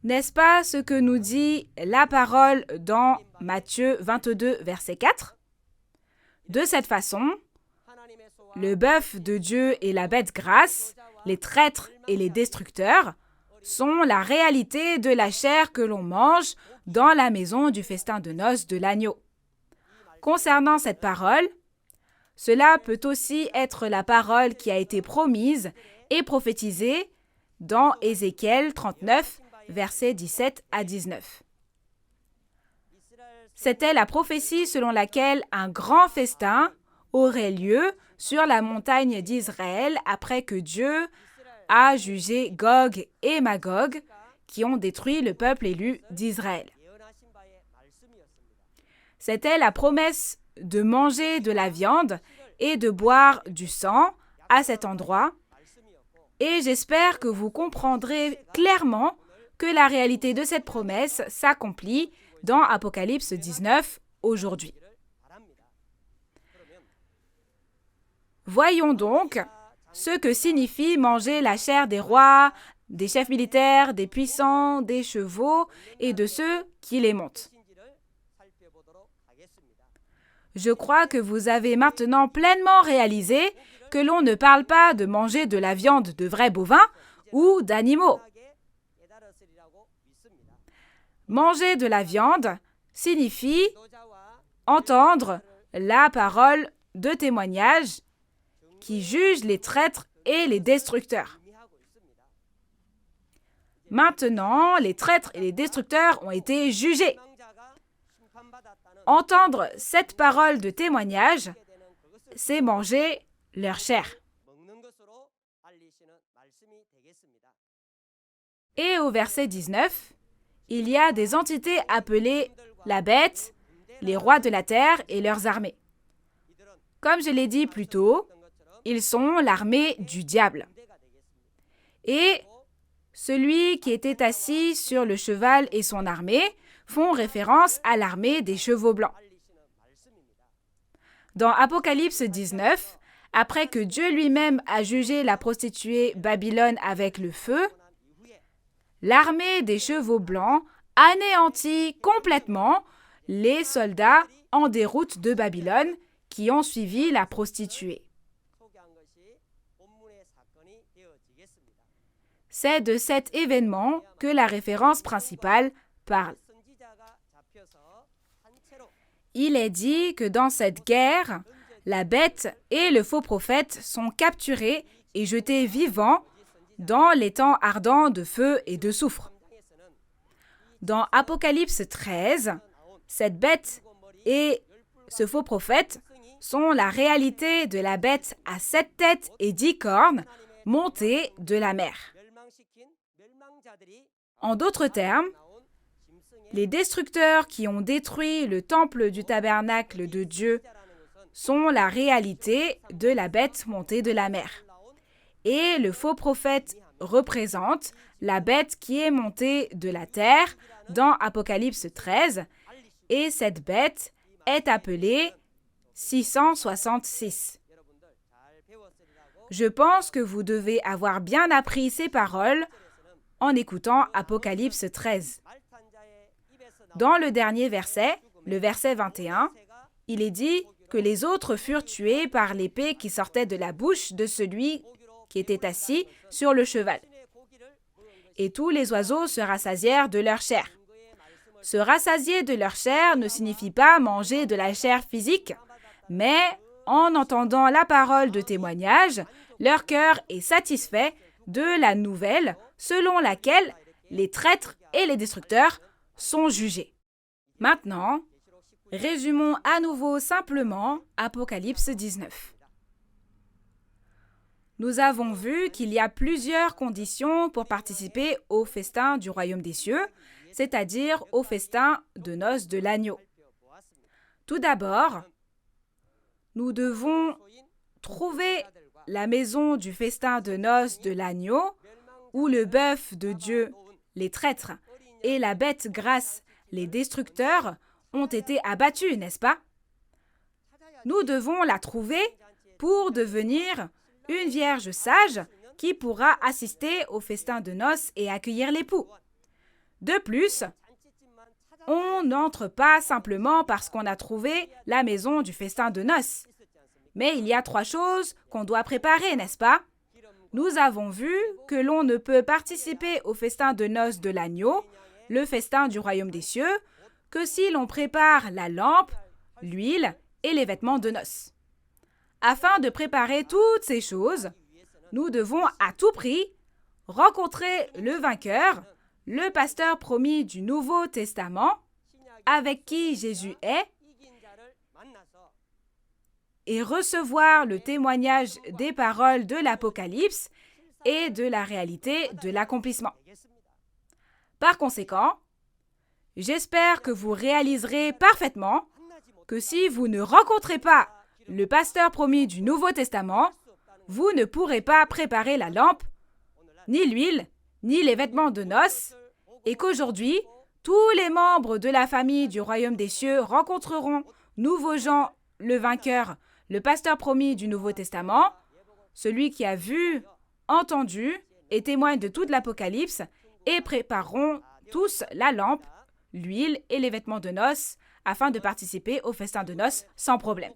N'est-ce pas ce que nous dit la parole dans Matthieu 22, verset 4? De cette façon, le bœuf de Dieu et la bête grasse, les traîtres et les destructeurs, sont la réalité de la chair que l'on mange dans la maison du festin de noces de l'agneau. Concernant cette parole, cela peut aussi être la parole qui a été promise et prophétisée dans Ézéchiel 39, versets 17 à 19. C'était la prophétie selon laquelle un grand festin aurait lieu sur la montagne d'Israël après que Dieu a jugé Gog et Magog qui ont détruit le peuple élu d'Israël. C'était la promesse de manger de la viande et de boire du sang à cet endroit, et j'espère que vous comprendrez clairement que la réalité de cette promesse s'accomplit dans Apocalypse 19 aujourd'hui. Voyons donc ce que signifie manger la chair des rois, des chefs militaires, des puissants, des chevaux et de ceux qui les montent. Je crois que vous avez maintenant pleinement réalisé que l'on ne parle pas de manger de la viande de vrais bovins ou d'animaux. Manger de la viande signifie entendre la parole de témoignage qui juge les traîtres et les destructeurs. Maintenant, les traîtres et les destructeurs ont été jugés. Entendre cette parole de témoignage, c'est manger leur chair. Et au verset 19, il y a des entités appelées la bête, les rois de la terre et leurs armées. Comme je l'ai dit plus tôt, ils sont l'armée du diable. Et celui qui était assis sur le cheval et son armée font référence à l'armée des chevaux blancs. Dans Apocalypse 19, après que Dieu lui-même a jugé la prostituée Babylone avec le feu, l'armée des chevaux blancs anéantit complètement les soldats en déroute de Babylone qui ont suivi la prostituée. C'est de cet événement que la référence principale parle. Il est dit que dans cette guerre, la bête et le faux prophète sont capturés et jetés vivants dans l'étang ardent de feu et de soufre. Dans Apocalypse 13, cette bête et ce faux prophète sont la réalité de la bête à 7 têtes et 10 cornes montée de la mer. En d'autres termes, les destructeurs qui ont détruit le temple du tabernacle de Dieu sont la réalité de la bête montée de la mer. Et le faux prophète représente la bête qui est montée de la terre dans Apocalypse 13, et cette bête est appelée 666. Je pense que vous devez avoir bien appris ces paroles en écoutant Apocalypse 13. Dans le dernier verset, le verset 21, il est dit que les autres furent tués par l'épée qui sortait de la bouche de celui qui était assis sur le cheval. Et tous les oiseaux se rassasièrent de leur chair. Se rassasier de leur chair ne signifie pas manger de la chair physique, mais en entendant la parole de témoignage, leur cœur est satisfait de la nouvelle selon laquelle les traîtres et les destructeurs sont jugés. Maintenant, résumons à nouveau simplement Apocalypse 19. Nous avons vu qu'il y a plusieurs conditions pour participer au festin du royaume des cieux, c'est-à-dire au festin de noces de l'agneau. Tout d'abord, nous devons trouver la maison du festin de noces de l'agneau où le bœuf de Dieu, les traîtres, et la bête grasse, les destructeurs, ont été abattus, n'est-ce pas? Nous devons la trouver pour devenir une vierge sage qui pourra assister au festin de noces et accueillir l'époux. De plus, on n'entre pas simplement parce qu'on a trouvé la maison du festin de noces. Mais il y a 3 choses qu'on doit préparer, n'est-ce pas? Nous avons vu que l'on ne peut participer au festin de noces de l'agneau, le festin du royaume des cieux, que si l'on prépare la lampe, l'huile et les vêtements de noces. Afin de préparer toutes ces choses, nous devons à tout prix rencontrer le vainqueur, le pasteur promis du Nouveau Testament, avec qui Jésus est, et recevoir le témoignage des paroles de l'Apocalypse et de la réalité de l'accomplissement. Par conséquent, j'espère que vous réaliserez parfaitement que si vous ne rencontrez pas le pasteur promis du Nouveau Testament, vous ne pourrez pas préparer la lampe, ni l'huile, ni les vêtements de noces, et qu'aujourd'hui, tous les membres de la famille du royaume des cieux rencontreront Nouveau Jean, le vainqueur, le pasteur promis du Nouveau Testament, celui qui a vu, entendu et témoigne de toute l'Apocalypse, et prépareront tous la lampe, l'huile et les vêtements de noces, afin de participer au festin de noces sans problème.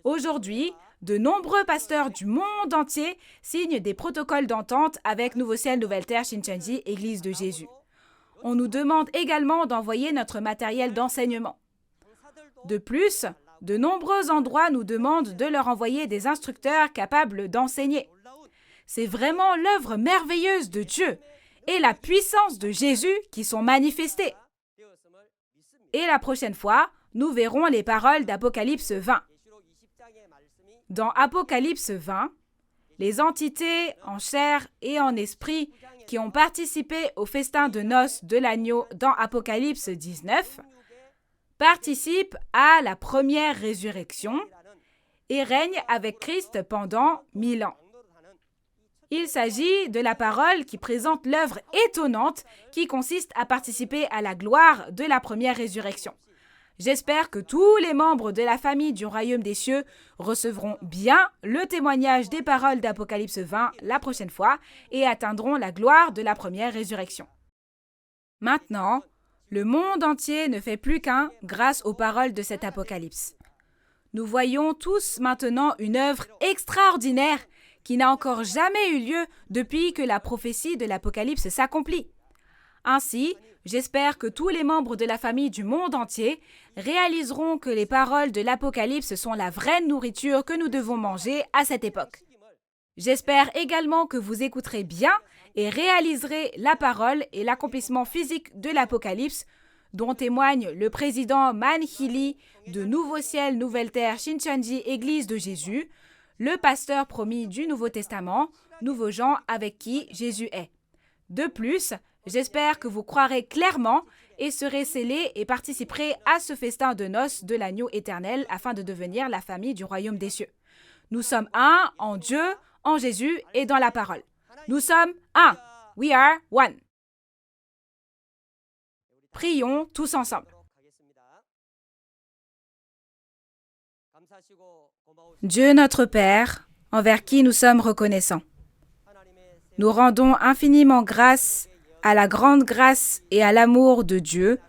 Aujourd'hui, de nombreux pasteurs du monde entier signent des protocoles d'entente avec Nouveau Ciel, Nouvelle Terre, Shincheonji, Église de Jésus. On nous demande également d'envoyer notre matériel d'enseignement. De plus, de nombreux endroits nous demandent de leur envoyer des instructeurs capables d'enseigner. C'est vraiment l'œuvre merveilleuse de Dieu et la puissance de Jésus qui sont manifestées. Et la prochaine fois, nous verrons les paroles d'Apocalypse 20. Dans Apocalypse 20, les entités en chair et en esprit qui ont participé au festin de noces de l'agneau dans Apocalypse 19 participent à la première résurrection et règnent avec Christ pendant 1000 ans. Il s'agit de la parole qui présente l'œuvre étonnante qui consiste à participer à la gloire de la première résurrection. J'espère que tous les membres de la famille du royaume des cieux recevront bien le témoignage des paroles d'Apocalypse 20 la prochaine fois et atteindront la gloire de la première résurrection. Maintenant, le monde entier ne fait plus qu'un grâce aux paroles de cet Apocalypse. Nous voyons tous maintenant une œuvre extraordinaire qui n'a encore jamais eu lieu depuis que la prophétie de l'Apocalypse s'accomplit. Ainsi, j'espère que tous les membres de la famille du monde entier réaliseront que les paroles de l'Apocalypse sont la vraie nourriture que nous devons manger à cette époque. J'espère également que vous écouterez bien et réaliserez la parole et l'accomplissement physique de l'Apocalypse dont témoigne le président Man Hee-lee de Nouveau Ciel, Nouvelle Terre, Shincheonji, Église de Jésus, le pasteur promis du Nouveau Testament, Nouveau Jean avec qui Jésus est. De plus, j'espère que vous croirez clairement et serez scellés et participerez à ce festin de noces de l'agneau éternel afin de devenir la famille du royaume des cieux. Nous sommes un en Dieu, en Jésus et dans la parole. Nous sommes un. We are one. Prions tous ensemble. Dieu notre Père, envers qui nous sommes reconnaissants, nous rendons infiniment grâce à la grande grâce et à l'amour de Dieu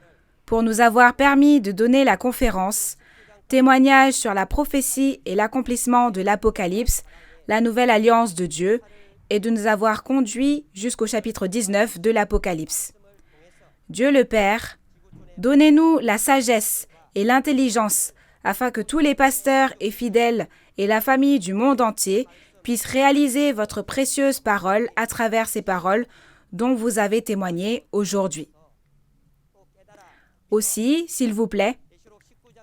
pour nous avoir permis de donner la conférence « Témoignage sur la prophétie et l'accomplissement de l'Apocalypse, la nouvelle alliance de Dieu » et de nous avoir conduits jusqu'au chapitre 19 de l'Apocalypse. Dieu le Père, donnez-nous la sagesse et l'intelligence afin que tous les pasteurs et fidèles et la famille du monde entier puissent réaliser votre précieuse parole à travers ces paroles dont vous avez témoigné aujourd'hui. Aussi, s'il vous plaît,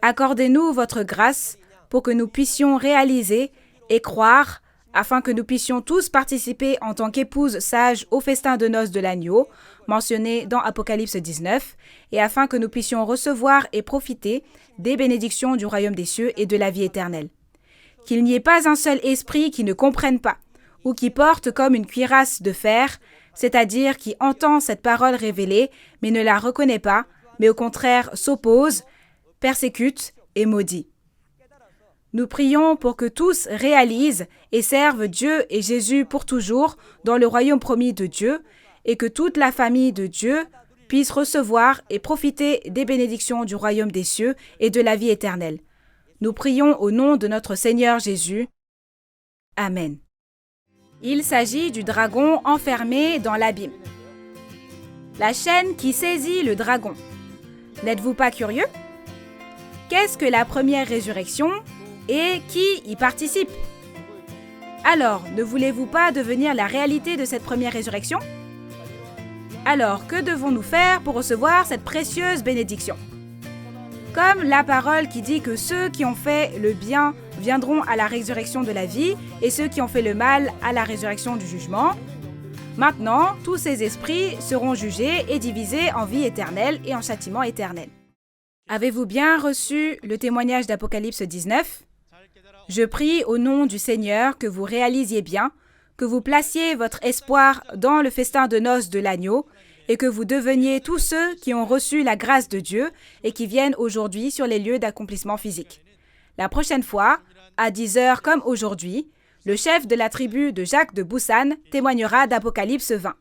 accordez-nous votre grâce pour que nous puissions réaliser et croire afin que nous puissions tous participer en tant qu'épouses sages au festin de noces de l'agneau, mentionné dans Apocalypse 19, et afin que nous puissions recevoir et profiter des bénédictions du royaume des cieux et de la vie éternelle. Qu'il n'y ait pas un seul esprit qui ne comprenne pas, ou qui porte comme une cuirasse de fer, c'est-à-dire qui entend cette parole révélée, mais ne la reconnaît pas, mais au contraire s'oppose, persécute et maudit. Nous prions pour que tous réalisent et servent Dieu et Jésus pour toujours dans le royaume promis de Dieu et que toute la famille de Dieu puisse recevoir et profiter des bénédictions du royaume des cieux et de la vie éternelle. Nous prions au nom de notre Seigneur Jésus. Amen. Il s'agit du dragon enfermé dans l'abîme. La chaîne qui saisit le dragon. N'êtes-vous pas curieux? Qu'est-ce que la première résurrection et qui y participe? Alors, ne voulez-vous pas devenir la réalité de cette première résurrection? Alors, que devons-nous faire pour recevoir cette précieuse bénédiction? Comme la parole qui dit que ceux qui ont fait le bien viendront à la résurrection de la vie et ceux qui ont fait le mal à la résurrection du jugement, maintenant, tous ces esprits seront jugés et divisés en vie éternelle et en châtiment éternel. Avez-vous bien reçu le témoignage d'Apocalypse 19? Je prie au nom du Seigneur que vous réalisiez bien, que vous placiez votre espoir dans le festin de noces de l'agneau et que vous deveniez tous ceux qui ont reçu la grâce de Dieu et qui viennent aujourd'hui sur les lieux d'accomplissement physique. La prochaine fois, à 10 heures comme aujourd'hui, le chef de la tribu de Jacques de Busan témoignera d'Apocalypse 20.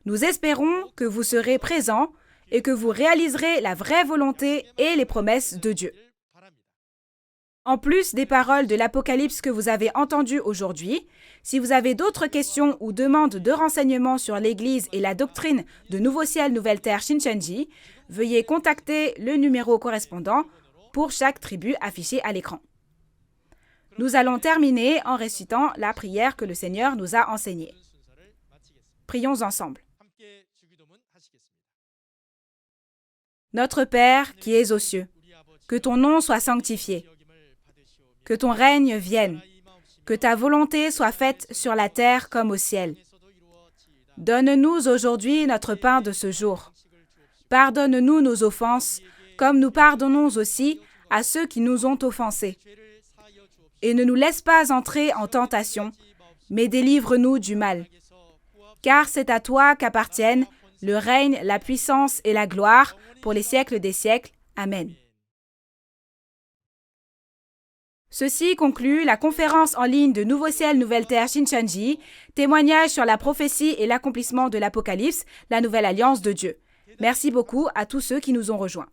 Nous espérons que vous serez présents et que vous réaliserez la vraie volonté et les promesses de Dieu. En plus des paroles de l'Apocalypse que vous avez entendues aujourd'hui, si vous avez d'autres questions ou demandes de renseignements sur l'Église et la doctrine de Nouveau Ciel, Nouvelle Terre Shincheonji, veuillez contacter le numéro correspondant pour chaque tribu affichée à l'écran. Nous allons terminer en récitant la prière que le Seigneur nous a enseignée. Prions ensemble. Notre Père qui es aux cieux, que ton nom soit sanctifié, que ton règne vienne, que ta volonté soit faite sur la terre comme au ciel. Donne-nous aujourd'hui notre pain de ce jour. Pardonne-nous nos offenses, comme nous pardonnons aussi à ceux qui nous ont offensés. Et ne nous laisse pas entrer en tentation, mais délivre-nous du mal. Car c'est à toi qu'appartiennent le règne, la puissance et la gloire pour les siècles des siècles. Amen. Ceci conclut la conférence en ligne de Nouveau Ciel, Nouvelle Terre Shincheonji, témoignage sur la prophétie et l'accomplissement de l'Apocalypse, la nouvelle alliance de Dieu. Merci beaucoup à tous ceux qui nous ont rejoints.